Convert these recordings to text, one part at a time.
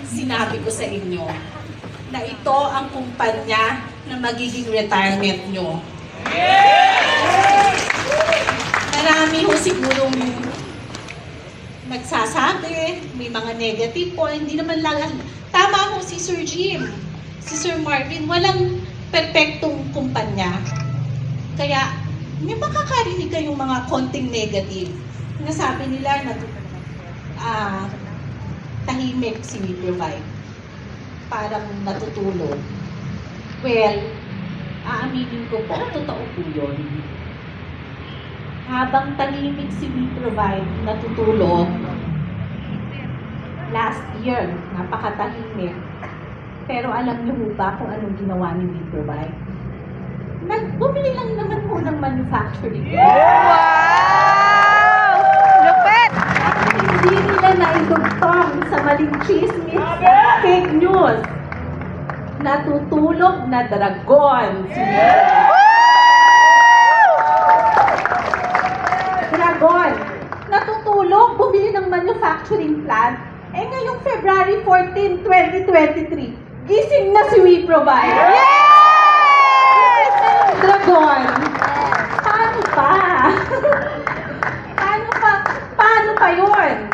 sinabi ko sa inyo na ito ang kumpanya na magiging retirement nyo. Marami ho sigurong nagsasabi, may mga negative po, hindi naman lang. Tama ho si Sir Jim, si Sir Marvin, walang perpektong kumpanya. Kaya may makakarinig kayong mga konting negative. Nasabi nila na tahimik si WeProvide. Parang natutulog. Well, aaminin ko po, totoo po yun. Habang tahimik si WeProvide, natutulog, last year, napakatahimik. Pero alam niyo ba kung anong ginawa ni WeProvide? Bumili lang naman po ng manufacturing. Wow! Lupit! At hindi nila naidugtong sa maling chismis, fake news. Natutulog na dragon si Dragon. Natutulog, bumili ng manufacturing plant. Eh ngayong February 14, 2023, gising na si WeProvide. Yes! Dragon. Paano pa? Paano pa yun?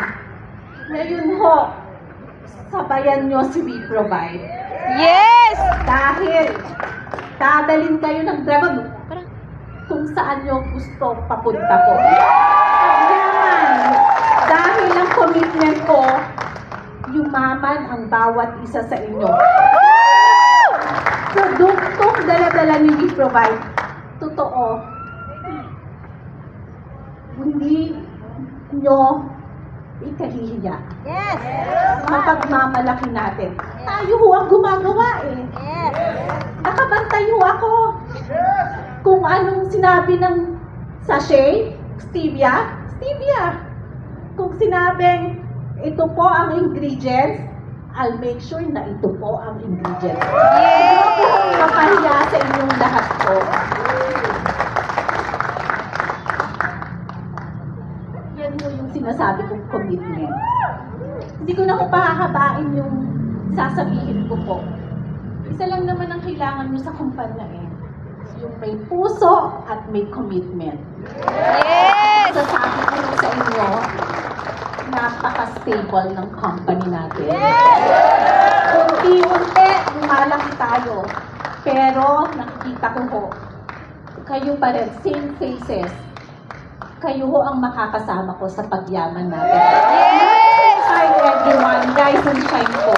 Ngayon ho, sabayan nyo si WeProvide. Yes! Dahil dadalhin kayo ng dragon kung saan nyo gusto papunta po. Yan! Dahil ang commitment ko, yumaman ang bawat isa sa inyo. Produktong dala-dala ni WeProvide, totoo, hindi nyo ikahihiya. Yes! Mapagmamalaki natin. Tayo ho ang gumagawa eh. Yes! Nakabantay ho ako. Kung anong sinabi ng sachet, stevia, stevia. Kung sinabing ito po ang ingredients, I'll make sure na ito po ang ingredients. Yes! Hindi ko mapahiya sa inyong lahat po. Yan po yung sinasabi kong commitment. Hindi ko na po pahahabain yung sasabihin ko po. Isa lang naman ang kailangan nyo sa kumpanya eh. Yung may puso at may commitment. Yes! Sasabi ko sa inyo, napaka-stable ng company natin. Unti-unti, lumalaki tayo. Pero, nakikita ko ho, kayo pa rin, same faces. Kayo ho ang makakasama ko sa pagyaman natin. Yes! Hi everyone, rise and shine po.